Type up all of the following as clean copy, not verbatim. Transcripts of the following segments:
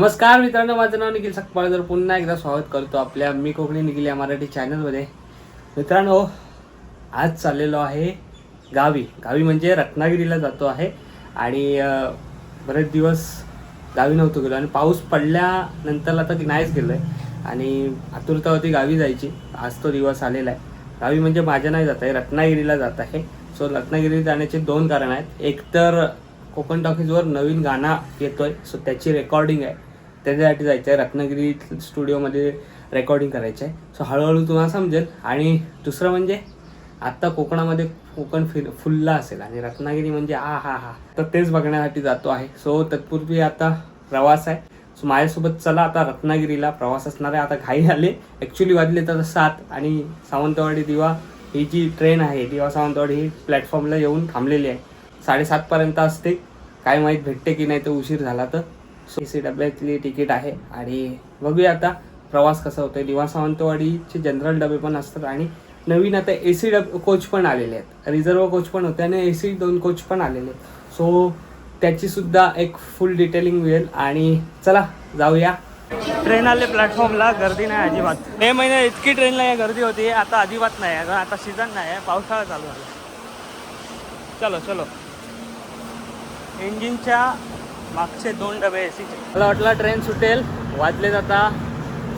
नमस्कार मित्रांनो, माझं नाव निखिल सकपाळकर. पुन्हा एकदा स्वागत करतो आपल्या मी कोकणी निखिल या मराठी चॅनलमध्ये. मित्रांनो, आज चाललेलो आहे गावी म्हणजे रत्नागिरीला जातो आहे. आणि बरेच दिवस गावी नव्हतो गेलो आणि पाऊस पडल्यानंतर आता की नाहीच गेलो आहे आणि आतुरता होती गावी जायची. आज तो दिवस आलेला आहे. गावी म्हणजे माझ्या नाही जात आहे, रत्नागिरीला जात आहे. सो रत्नागिरीला जाण्याचे दोन कारण आहेत. एक तर कोकण टॉकीजवर नवीन गाणं येतोय, सो त्याची रेकॉर्डिंग आहे, त्याच्यासाठी जायचं आहे. रत्नागिरी स्टुडिओमध्ये रेकॉर्डिंग करायचं आहे. सो हळूहळू तुम्हाला समजेल. आणि दुसरं म्हणजे आत्ता कोकणामध्ये कोकण फुलला असेल आणि रत्नागिरी म्हणजे हा तर तेच बघण्यासाठी जातो आहे. सो तत्पूर्वी आता प्रवास आहे. सो माझ्यासोबत चला आता रत्नागिरीला. प्रवास असणार आहे. आता घाई आले, ॲक्च्युली वाजले तर 7 आणि सावंतवाडी दिवा ही जी ट्रेन आहे, दिवा सावंतवाडी ही प्लॅटफॉर्मला येऊन थांबलेली आहे. 7:30पर्यंत असते. काय माहीत भेटते की नाही, तर उशीर झाला तर. सो AC डब्यातली तिकीट आहे आणि बघूया आता प्रवास कसा होतोय. दिवा सावंतवाडीचे जनरल डबे पण असतात आणि नवीन आता AC कोच पण आलेले आहेत. रिझर्व कोच पण होते आणि AC 2 कोच पण आलेले आहेत. सो त्याचीसुद्धा एक फुल डिटेलिंग मिळेल. आणि चला जाऊया. ट्रेन आले प्लॅटफॉर्मला. गर्दी नाही अजिबात. मे महिन्यात इतकी ट्रेनला गर्दी होती, आता अजिबात नाही आहे. आता सीझन नाही आहे, पावसाळा चालू झाला. चलो इंजिनच्या मागचे 2 डबे ACचे. मला वाटलं ट्रेन सुटेल. वाजले जाता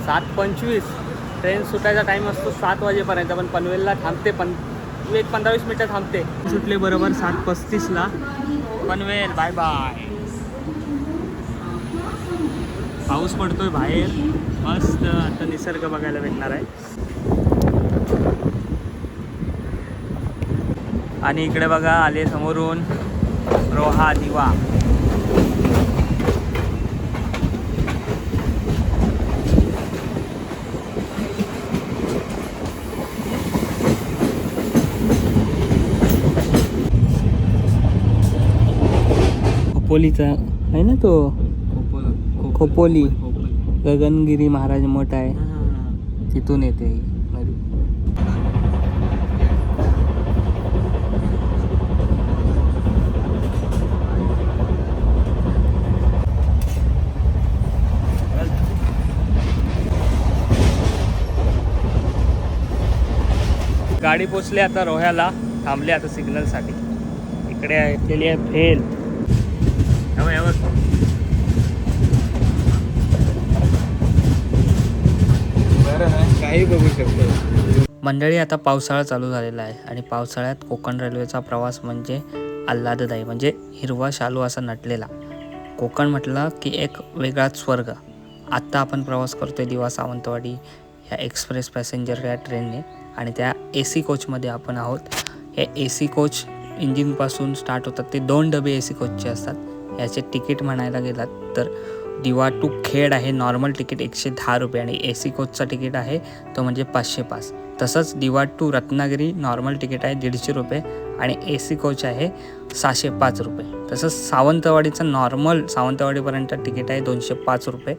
7:25. ट्रेन सुटायचा टाईम असतो 7 वाजेपर्यंत, पण पनवेलला थांबते. एक 15-20 मिनटं थांबते. सुटले बरोबर 7:35ला पनवेल. Bye bye. पाऊस पडतोय बाहेर, मस्त आता निसर्ग बघायला भेटणार आहे. आणि इकडे बघा आले समोरून रोहा दिवा. खोपोलीचा आहे ना तो, खोपोली गगनगिरी महाराज मठ आहे, तिथून येते नदी. गाडी पोचली आता रोह्याला. थांबले आता सिग्नलसाठी. इकडे केली आहे फेल. काही बघू शकतो. मंडळी, आता पावसाळा चालू झालेला आहे आणि पावसाळ्यात कोकण रेल्वेचा प्रवास म्हणजे आल्हाददायी, म्हणजे हिरवा शालू असा नटलेला. कोकण म्हटलं की एक वेगळाच स्वर्ग. आत्ता आपण प्रवास करतोय दिवा सावंतवाडी ह्या एक्सप्रेस पॅसेंजर या ट्रेनने आणि त्या AC कोचमध्ये आपण आहोत. हे AC कोच इंजिनपासून स्टार्ट होतात. ते 2 डबे AC कोचचे असतात. याचे तिकीट म्हणायला गेलात तर दिवा टू खेड आहे नॉर्मल तिकीट 110 रुपये आणि AC कोचचा तिकीट आहे तो म्हणजे 505. तसंच दिवा टू रत्नागिरी नॉर्मल तिकीट आहे 150 रुपये आणि AC कोच आहे 605 रुपये. तसंच सावंतवाडीचं नॉर्मल सावंतवाडीपर्यंत तिकीट आहे 205 रुपये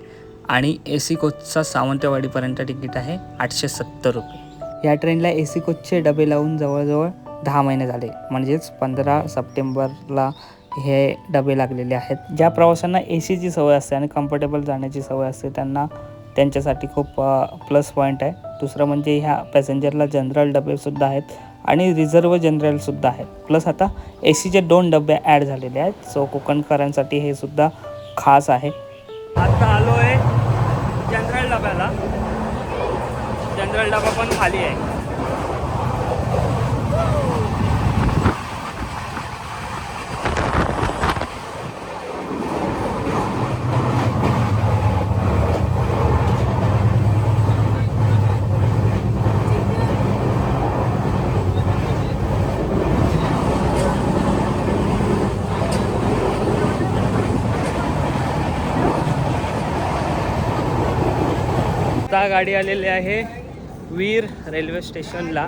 आणि AC कोचचा सावंतवाडीपर्यंत तिकीट आहे 870 रुपये. या ट्रेनला AC कोचचे डबे लावून जवळजवळ 10 महिने झाले, म्हणजेच 15 सप्टेंबरला हे डबे लागलेले आहेत. ज्या प्रवाशांना ACची सवय असते आणि कम्फर्टेबल जाण्याची सवय असते त्यांच्यासाठी खूप प्लस पॉईंट आहे. दुसरं म्हणजे ह्या पॅसेंजरला जनरल डबेसुद्धा आहेत आणि रिझर्व जनरलसुद्धा आहेत. प्लस आता ACचे 2 डबे ॲड झालेले आहेत. सो कोकणकरांसाठी हे सुद्धा खास आहे. आता आलो आहे जनरल डब्याला. जनरल डबा पण खाली आहे. आता गाडी आलेली आहे वीर रेल्वे स्टेशनला.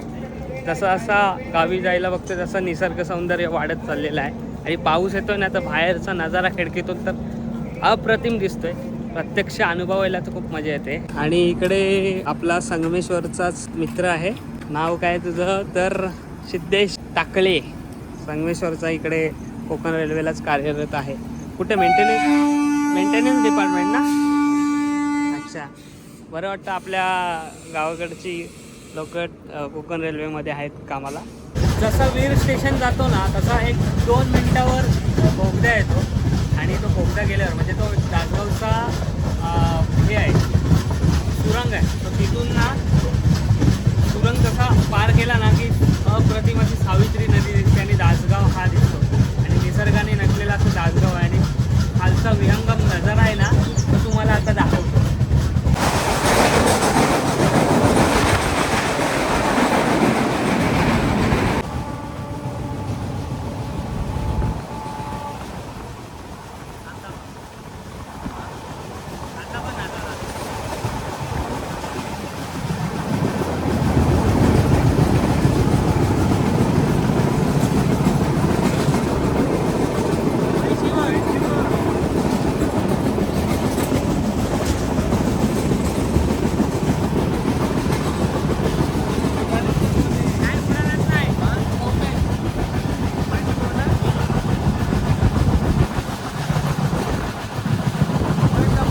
जसं असा गावी जायला बघतो तसं निसर्ग सौंदर्य वाढत चाललेलं आहे आणि पाऊस येतो ना, तर बाहेरचा नजारा खिडकीतून तर अप्रतिम दिसतोय. प्रत्यक्ष अनुभवायला तर खूप मजा येते. आणि इकडे आपला संगमेश्वरचाच मित्र आहे. नाव काय तुझं? तर सिद्धेश टाकळे. संगमेश्वरचा इकडे कोकण रेल्वेलाच कार्यरत आहे. कुठे? मेंटेनन्स डिपार्टमेंट ना. बरं वाटतं आपल्या गावाकडची लोक कोकण रेल्वेमध्ये आहेत कामाला. जसं वीर स्टेशन जातो ना तसा एक 2 मिनटावर बोगदा येतो आणि तो बोगदा गेल्यावर म्हणजे तो दासगावचा हे आहे सुरंग आहे. तो तिथून ना सुरंग कसा पार केला ना की अप्रतिम अशी सावित्री नदी दिसते आणि दासगाव हा दिसतो आणि निसर्गाने नटलेला असं दासगाव आहे आणि खालचा विहंगम नजारा आहे ना तो तुम्हाला आता दाखवतो.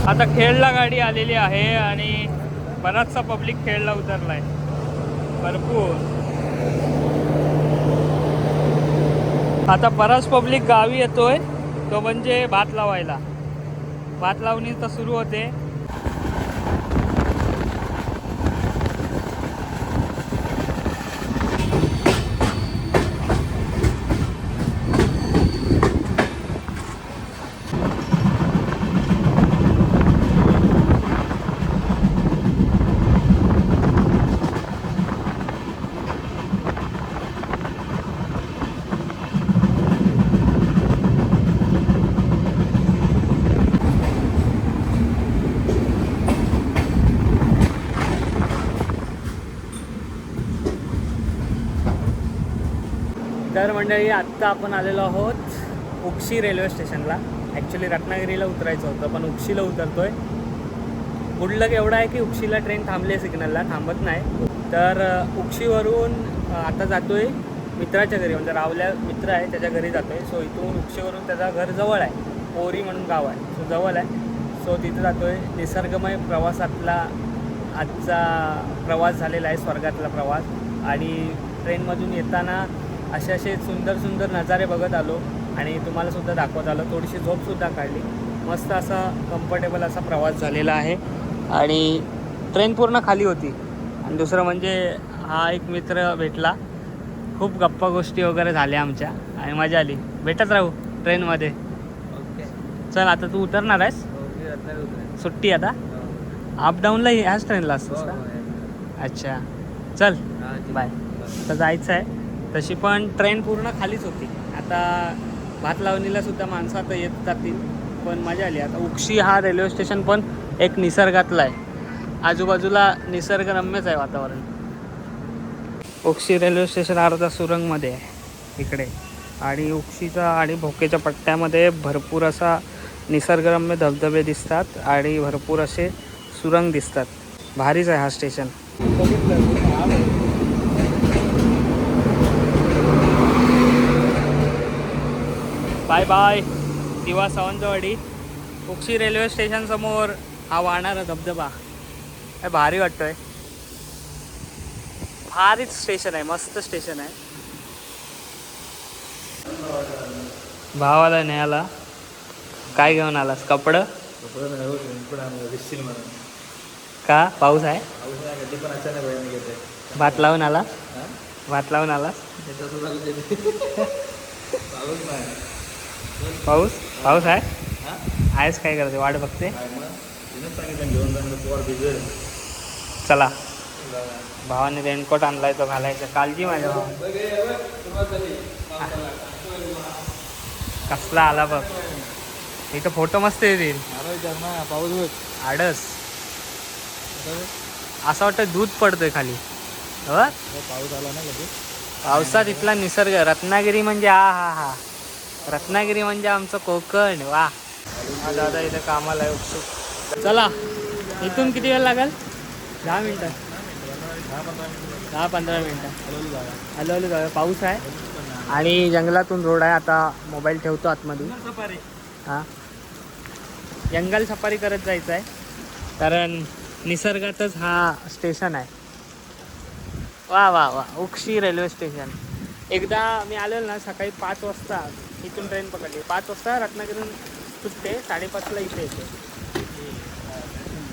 आता खेळला गाडी आलेली आहे आणि बराचसा पब्लिक खेळला उतरला आहे भरपूर. आता बराच पब्लिक गावी येतोय तो म्हणजे भात लावायला. भात लावणी तर सुरू होते. तर मंडळी आत्ता आपण आलेलो आहोत उक्षी रेल्वे स्टेशनला. ॲक्च्युली रत्नागिरीला उतरायचं होतं पण उक्षीला उतरतोय. गुडलक एवढा आहे की उक्षीला ट्रेन थांबली आहे सिग्नलला, थांबत नाही. तर उक्षीवरून आता जातोय मित्राच्या घरी म्हणजे रावल्या मित्र आहे त्याच्या घरी जातोय. सो इथून उक्षीवरून त्याचं घर जवळ आहे, पोरी म्हणून गाव आहे, सो जवळ आहे. सो तिथं जातोय. निसर्गमय प्रवासातला आजचा प्रवास झालेला आहे, स्वर्गातला प्रवास. आणि ट्रेनमधून येताना असे सुंदर सुंदर नजारे बघत आलो आणि तुम्हालासुद्धा दाखवत आलो. थोडीशी झोपसुद्धा काढली. मस्त असा कम्फर्टेबल असा प्रवास झालेला आहे आणि ट्रेन पूर्ण खाली होती. आणि दुसरं म्हणजे हा एक मित्र भेटला, खूप गप्पा गोष्टी वगैरे झाल्या आमच्या आणि मजा आली. भेटत राहू ट्रेनमध्ये. ओके चल आता तू उतरणार आहेस? सुट्टी आता अपडाऊनला ह्याच ट्रेनला असतोस का? अच्छा चल बाय. आता जायचं आहे. तशी पण ट्रेन पूर्ण खालीच होती. आता भात लावणीला सुद्धा माणसं आता येत जातील पण मजा आली. आता उक्षी हा रेल्वे स्टेशन पण एक निसर्गातला आहे. आजूबाजूला निसर्गरम्यच आहे वातावरण. उक्षी रेल्वे स्टेशन अर्धा सुरंगमध्ये आहे इकडे आणि उक्षीचा आणि भोकेच्या पट्ट्यामध्ये भरपूर असा निसर्गरम्य धबधबे दिसतात आणि भरपूर असे सुरंग दिसतात. भारीच आहे हा स्टेशन. बाय बाय दिवा सावंतवाडी. उक्षी रेल्वे स्टेशन समोर हा वाहणारा धबधबा काय भारी वाटतोय. भारीच स्टेशन आहे, मस्त स्टेशन आहे. भावाला न्यायला काय घेऊन आलास? कपडं का? पाऊस आहे? भात लावून आला? भात लावून आलास? पाऊस पाऊस आहे? आहेस काय करते? वाट बघते. चला भावाने रेनकोट आणलाय तो घालायचा. काळजी माझ्या भावा. कसला आला बघ. इथं फोटो मस्त येतील. पाऊस आडस असं वाटतं दूध पडतोय खाली. पाऊस आला ना लगेच. पावसात इथला निसर्ग. रत्नागिरी म्हणजे हा हा हा रत्नागिरी म्हणजे आमचं कोकण. वा दादा इथं कामाला आहे उत्सुक. चला इथून किती वेळ लागेल? 10 मिनटं 10-15 मिनटं हलवलं जाऊया. पाऊस आहे आणि जंगलातून रोड आहे. आता मोबाईल ठेवतो आतमध्ये. हां जंगल सफारी करत जायचं आहे कारण निसर्गातच हा स्टेशन आहे. वा वा वा, उक्षी रेल्वे स्टेशन. एकदा मी आलेलो ना सकाळी 5 वाजता, इथून ट्रेन पकडली 5 वाजता, रत्नागिरीतून सुटते 5:30ला इथे येते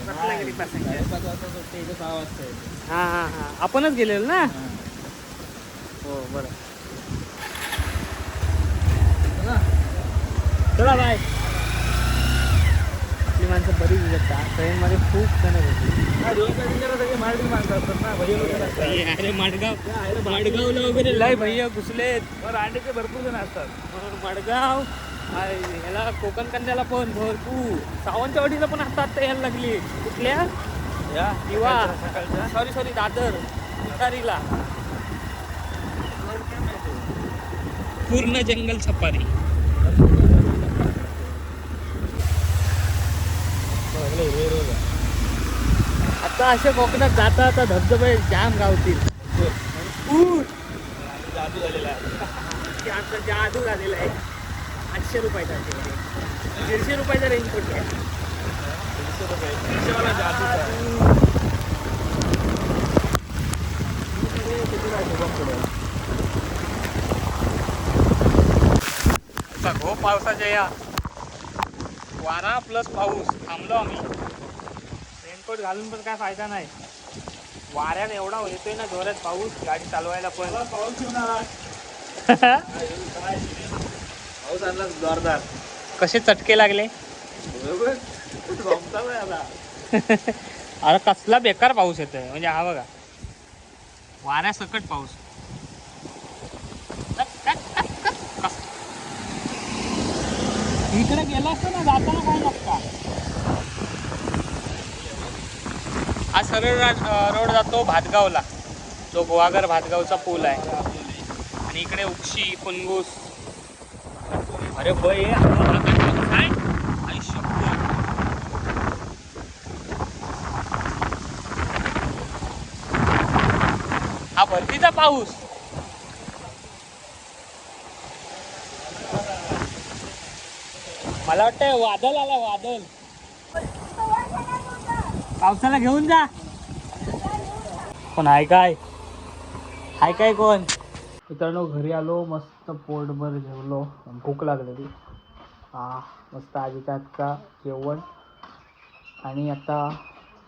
रत्नागिरी पॅसेंजर. 6 वाजता येते. हां हां हां, आपणच गेलेलो ना. हो बरं. चला बाय. आपली माणसं बरीच येतात ट्रेनमध्ये, खूप जण होती. अरे मडगावला वगैरे लय भैया घुसलेत. रांडेचे भरपूर जण असतात. मडगाव ह्याला कोकण कन्याला पण भरपूर, सावंतवाडीला पण आता यायला लागली. कुठल्या किंवा सॉरी दादर उतारीला पूर्ण जंगल सफारी. आता असे कोकणात जाता आता धबधबे जाम गावतील. जादू झालेला आहे. आता जादू झालेला आहे. 800 रुपयाचा, 150 रुपयाचा रेनकोट आहे. 150 रुपये. 150 वाला जादू. हो पावसाच्या या वारा प्लस पाऊस, थांबलो आम्ही. रेनकोट घालून पण काय फायदा नाही, वाऱ्याने एवढा येतोय ना जोरात पाऊस, गाडी चालवायला पण. पाऊस घेऊन आला. पाऊस आणला जोरदार. कसे चटके लागले. अरे कसला बेकार पाऊस येतोय, म्हणजे हा बघा वाऱ्या सकट पाऊस. इकडे गेलो असतो ना जाताना काय नसता. हा सरळ रोड जातो भातगावला, जो गोवागर भातगावचा पूल आहे. आणि इकडे उक्षी फुनगुस. अरे बय हा भरतीचा पाऊस. मला वाटतं वादळ आला, वादळ. पावसाला घेऊन जा. कोण आहे काय, हाय काय कोण. मित्रांनो घरी आलो, मस्त पोटभर जेवलो, भूक लागलेली. मस्त आजीच्या हातचा जेवण. आणि आता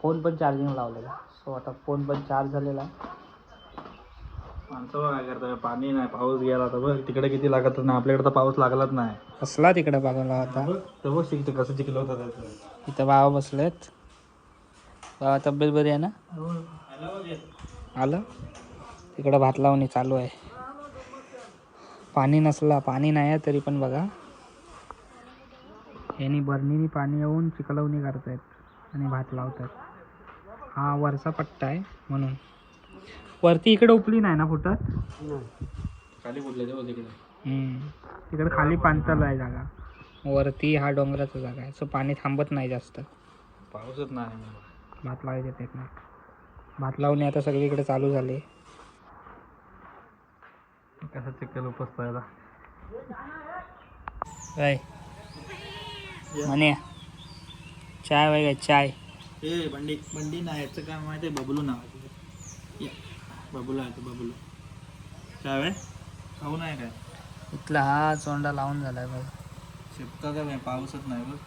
फोन पण चार्जिंग लावलेला, सो आता फोन पण चार्ज झालेला. माणसं काय करतात, पाणी नाही, पाऊस गेला तर बघ तिकडे किती लागत नाही, आपल्याकडे तर पाऊस लागलाच नाही. कसला तिकडे बघायला होता. तर बघ शिकतो कसं चिकलं होतं. इथं बाबा बसलेत. बाबा तब्येत बरी आहे ना. आलं तिकडं भात लावणी चालू आहे. पाणी नसला, पाणी नाही आहे तरी पण बघा यांनी बरणीनी पाणी येऊन चिकलवणी करतायत आणि भात लावतात. हा वरचा पट्टा आहे म्हणून. वरती इकडे उपली नाही ना फुटत. खाली फुटले ते तिकडे. तिकडे खाली पाणथळ आहे जागा, वरती हा डोंगराचा जागा आहे, सो पाणी थांबत नाही जास्त. पाऊसच नाही, भात लावायचे येत नाही. भात लावणी आता सगळीकडे चालू झाले. कसं चिकल उपसतायला काय म्हणे चाय वगैरे चाय. ए बंडी बंडी नाही, याचं काय माहिती आहे, बबलू नाव. बबलू आहे तो, बबलू. काय वे खाऊ नाही काय इथला हा चोंडा लावून झालाय बघ. शिपका काय पाऊसच नाही बघ.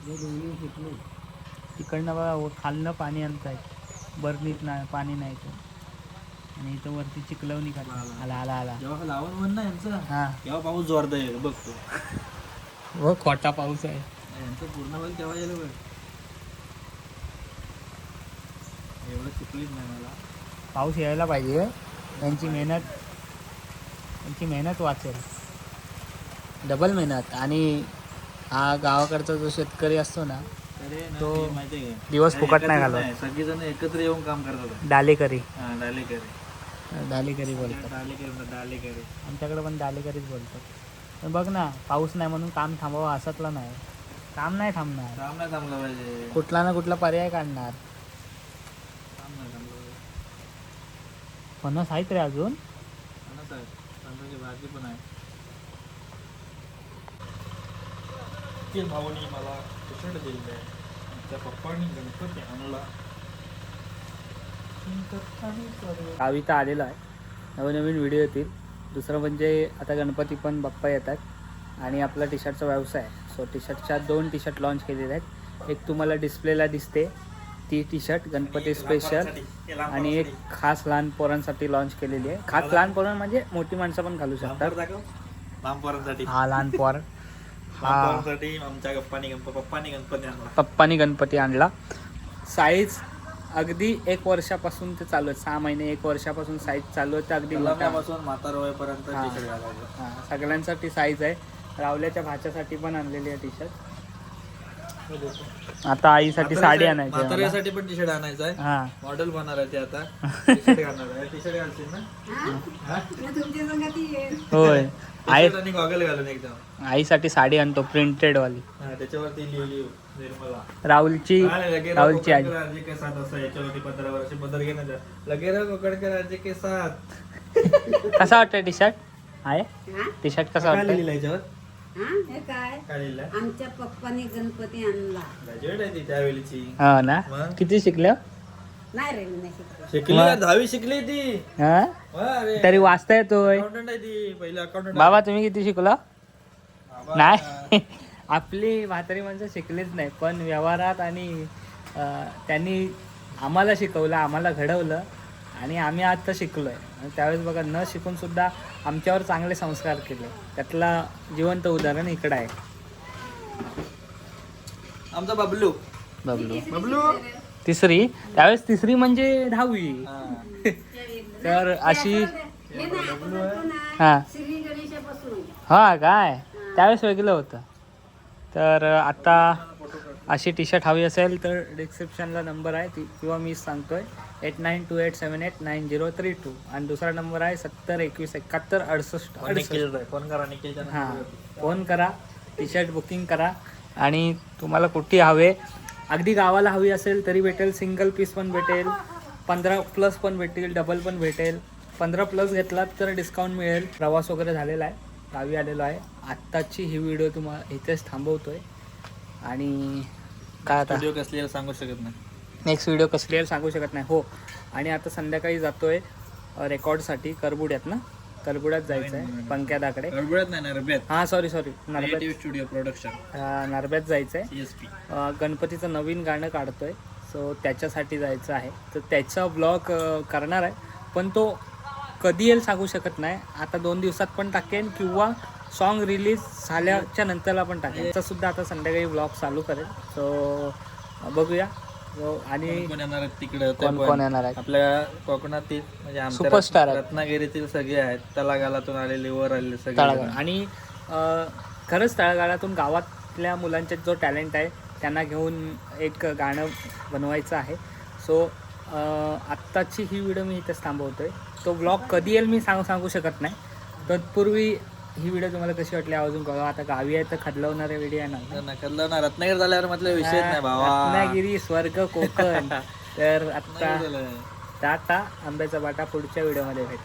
तिकडनं बघा खालनं पाणी आणतायत, बरणीत नाही पाणी नाही तर. आणि इथं वरती चिकलवणी करतात. आला आला आला जेव्हा लावून म्हण ना यांचं, हा तेव्हा पाऊस जोरदार येतो बघतो. व खोटा पाऊस आहे यांचं पूर्ण वेळ तेव्हा गेलं बघ. एवढं चुकलीच नाही मला. पाऊस यायला पाहिजे, त्यांची मेहनत वाचेल, डबल मेहनत. आणि हा गावाकडचा जो शेतकरी असतो ना, तो माहिती दिवस फुकट नाही घालवत. सगळेजण एकत्र येऊन काम करतात. डालेकरी डालेकरी बोलतात. डालेकरी आमच्याकडे पण डालेकरीच बोलतात. पण बघ ना, पाऊस नाही म्हणून काम थांबवा असतला नाही. काम नाही थांबणार, काम नाही थांबलं पाहिजे. कुठला ना कुठला पर्याय काढणार. काम नाही थांबलं पाहिजे. फणस आहेत रे अजून. फणस आहे, फणसाची भाजी पण आहे. भावानी मला उसळ दिली आहे, त्या पप्पांनी गणपती आणला. गावी तर आलेलो आहे. नवनवीन व्हिडिओ येतील. दुसरं म्हणजे आता गणपती पण बाप्पा येतात आणि आपला टी शर्टचा व्यवसाय आहे. सो टी शर्टच्या 2 टी शर्ट लॉन्च केलेले आहेत. एक तुम्हाला डिस्प्लेला दिसते ती टी शर्ट गणपती स्पेशल आणि एक खास लहान पोरांसाठी लॉन्च केलेली आहे. खास लहान पोरां म्हणजे मोठी माणसं पण घालू शकतात. लहान पोरांसाठी हा लहान पोर आमच्या पप्पानी गणपती आणला. साईज अगदी 1 वर्षापासून ते चालू आहे. 6 महिने 1 वर्षापासून साईज चालू आहे. ते अगदी मोठा म्हातार होईपर्यंत हा. टी-शर्ट घालायचं. हा, सगळ्यांसाठी साईज आहे. रावल्याच्या भाच्यासाठी पण आणलेली आहे टी शर्ट. आता आईसाठी साडी आणायची आहे मला. म्हाताऱ्यासाठी पण टी शर्ट आणायचं आहे. हा मॉडेल बनणार आहे ते आता. टी-शर्ट घालणार आहे. टी-शर्ट घालशील ना? होय. आई टी-शर्ट आणि गॉगल घालून एकदम. आईसाठी साडी आणतो प्रिंटेड वाली. हा, त्याच्यावरती लिहिली निर्मला. राहुलची राहुलची आजी. राज्य के साथ असं याच्यावरती 15 वर्ष बदल घेणं लगेरा कोकडकर राज्य के साथ. कसा वाटतं टी शर्ट? आहे टी शर्ट कसा काय वाटतं? लिहिलं याच्यावर? हे काय काय लिहिलं? आमच्या पप्पाने गणपती आणला. ग्रॅज्युएट आहे ती त्यावेळीची. हो ना. मग? किती शिकल्या? नाही रे मी नाही शिकलो. शिकली का? 10वी शिकली ती. हा अरे तरी वाचता येतोय. अकाउंटंट आहे ती. पहिले अकाउंटंट. बाबा तुम्ही किती शिकला? नाही आपली म्हातारी माणसं शिकलीच नाही, पण व्यवहारात आणि त्यांनी आम्हाला शिकवलं, आम्हाला घडवलं आणि आम्ही आता शिकलो आहे. त्यावेळेस बघा न शिकून सुद्धा आमच्यावर चांगले संस्कार केले. त्यातला जिवंत उदाहरण इकडं आहे. आमचा बबलू. बबलू बबलू. तिसरी, त्यावेळेस तिसरी म्हणजे 10वी. तर अशी हे नाही आपण म्हणतो ना, हा श्री गणेशापासून हा काय त्यावेळेस वेगळं होतं. तर आता अशी टी शर्ट हवी असेल तर डिस्क्रिप्शनला नंबर आहे ती किंवा मी सांगतोय 8928789032 आणि दुसरा नंबर आहे 7021716868. फोन करा निखिलच्या हां फोन करा, टी शर्ट बुकिंग करा. आणि तुम्हाला कुठे हवे, अगदी गावाला हवी असेल तरी भेटेल. सिंगल पीस पण भेटेल, 15+ पण भेटेल, डबल पण भेटेल. 15+ घेतलात तर डिस्काउंट मिळेल. प्रवास वगैरे झालेला आहे, गावी आलेलो आहे. आत्ताची ही व्हिडिओ तुम्हाला इथेच थांबवतोय आणि काय आता व्हिडिओ कसली सांगू शकत नाही. नेक्स्ट व्हिडिओ कसली आहे सांगू शकत नाही. हो आणि आता संध्याकाळी जातोय रेकॉर्डसाठी करबुड्यात ना, करबुड्यात जायचं आहे पंक्यादाकडे. गडबडत नाही नरब्यात. हां सॉरी नरब्यात. क्रिएटिव्ह स्टुडिओ प्रोडक्शन नरब्यात जायचं आहे. CSP. गणपतीचं नवीन गाणं काढतोय, सो त्याच्यासाठी जायचं आहे. तर त्याचा ब्लॉग करणार आहे, पण तो कधी येईल सांगू शकत नाही. आता 2 दिवसात पण टाकेन किंवा सॉन्ग रिलीज झाल्याच्या नंतरला पण टाकेन. त्याचा सुद्धा आता संध्याकाळी ब्लॉग चालू करेल. सो बघूया. आणि कोण येणार आहेत तिकडे कोण येणार आहे आपल्या कोकणातील म्हणजे आमच्या सुपरस्टार आहेत. रत्नागिरीतील सगळे आहेत. तळागाळातून आलेले, वर आलेले सगळे. तळागाळ आणि खरंच तळागाळातून गावातल्या मुलांच्यात जो टॅलेंट आहे त्यांना घेऊन एक गाणं बनवायचं आहे. सो आत्ताची ही व्हिडिओ मी इथेच थांबवतोय. तो ब्लॉग कधी येईल मी सांगू शकत नाही. तत्पूर्वी ही व्हिडिओ तुम्हाला कशी वाटली आवाजून कळवा. आता गावी आहे तर खदलवणारे व्हिडिओ आहे ना. रत्नागिरी झाल्यावर म्हटलं विषयच नाही भावा. रत्नागिरी स्वर्ग कोकण. तर आत्ता टाटा, आंब्याचा बाटा. पुढच्या व्हिडिओमध्ये भेट.